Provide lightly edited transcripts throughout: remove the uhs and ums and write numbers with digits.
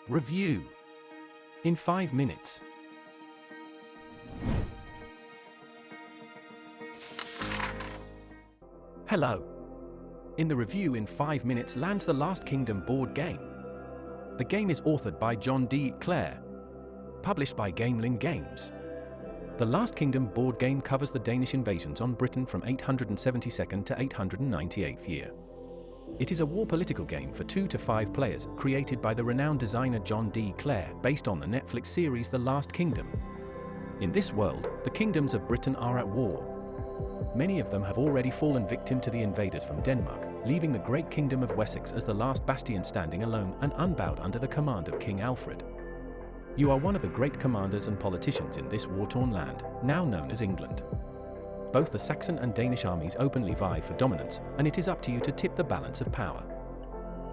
Review in 5 minutes. Hello. In the review in 5 minutes lands the Last Kingdom board game. The game is authored by John D. Clare, published by Gamelin Games. The Last Kingdom board game covers the Danish invasions on Britain from 872nd to 898th year. It is a war political game for 2 to 5 players, created by the renowned designer John D. Clare, based on the Netflix series The Last Kingdom. In this world, the kingdoms of Britain are at war. Many of them have already fallen victim to the invaders from Denmark, leaving the great kingdom of Wessex as the last bastion standing alone and unbowed under the command of King Alfred. You are one of the great commanders and politicians in this war-torn land, now known as England. Both the Saxon and Danish armies openly vie for dominance, and it is up to you to tip the balance of power.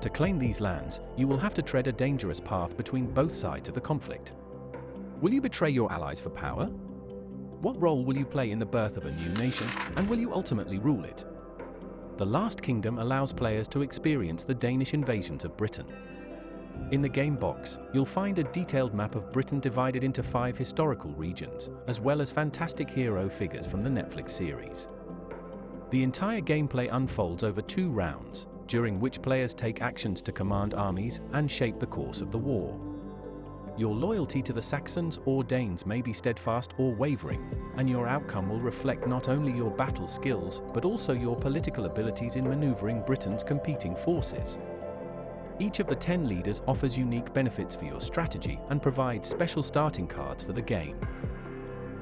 To claim these lands, you will have to tread a dangerous path between both sides of the conflict. Will you betray your allies for power? What role will you play in the birth of a new nation, and will you ultimately rule it? The Last Kingdom allows players to experience the Danish invasions of Britain. In the game box, you'll find a detailed map of Britain divided into 5 historical regions, as well as fantastic hero figures from the Netflix series. The entire gameplay unfolds over 2 rounds, during which players take actions to command armies and shape the course of the war. Your loyalty to the Saxons or Danes may be steadfast or wavering, and your outcome will reflect not only your battle skills, but also your political abilities in maneuvering Britain's competing forces. Each of the 10 leaders offers unique benefits for your strategy and provides special starting cards for the game.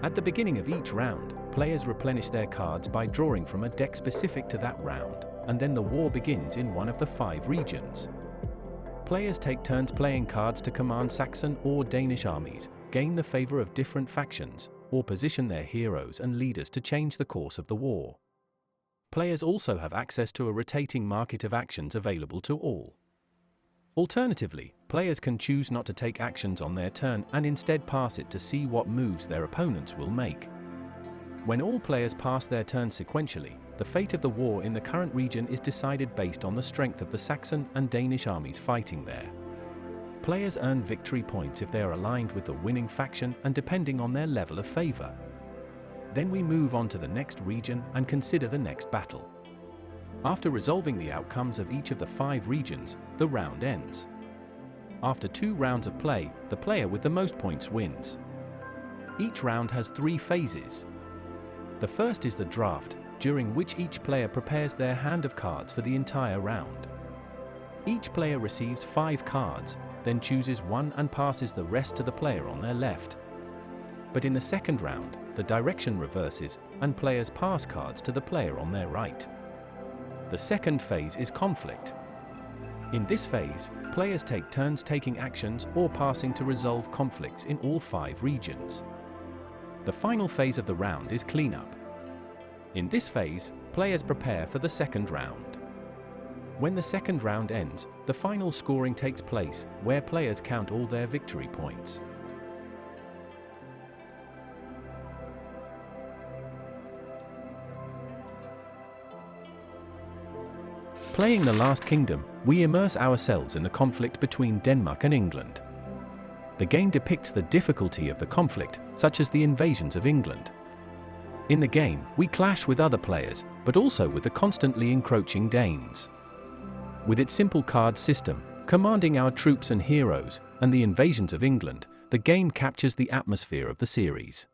At the beginning of each round, players replenish their cards by drawing from a deck specific to that round, and then the war begins in one of the 5 regions. Players take turns playing cards to command Saxon or Danish armies, gain the favor of different factions, or position their heroes and leaders to change the course of the war. Players also have access to a rotating market of actions available to all. Alternatively, players can choose not to take actions on their turn and instead pass it to see what moves their opponents will make. When all players pass their turn sequentially, the fate of the war in the current region is decided based on the strength of the Saxon and Danish armies fighting there. Players earn victory points if they are aligned with the winning faction and depending on their level of favor. Then we move on to the next region and consider the next battle. After resolving the outcomes of each of the 5 regions, the round ends. After 2 rounds of play, the player with the most points wins. Each round has 3 phases. The first is the draft, during which each player prepares their hand of cards for the entire round. Each player receives 5 cards, then chooses one and passes the rest to the player on their left. But in the second round, the direction reverses, and players pass cards to the player on their right. The second phase is conflict. In this phase, players take turns taking actions or passing to resolve conflicts in all 5 regions. The final phase of the round is cleanup. In this phase, players prepare for the second round. When the second round ends, the final scoring takes place, where players count all their victory points. Playing The Last Kingdom, we immerse ourselves in the conflict between Denmark and England. The game depicts the difficulty of the conflict, such as the invasions of England. In the game, we clash with other players, but also with the constantly encroaching Danes. With its simple card system, commanding our troops and heroes, and the invasions of England, the game captures the atmosphere of the series.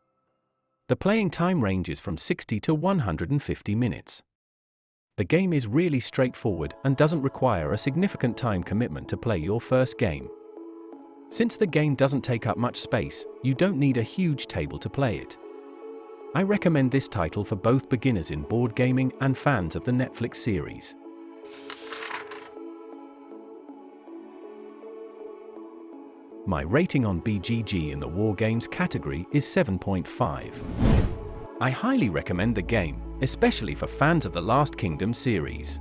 The playing time ranges from 60 to 150 minutes. The game is really straightforward and doesn't require a significant time commitment to play your first game. Since the game doesn't take up much space, you don't need a huge table to play it. I recommend this title for both beginners in board gaming and fans of the Netflix series. My rating on BGG in the War Games category is 7.5. I highly recommend the game, especially for fans of the Last Kingdom series.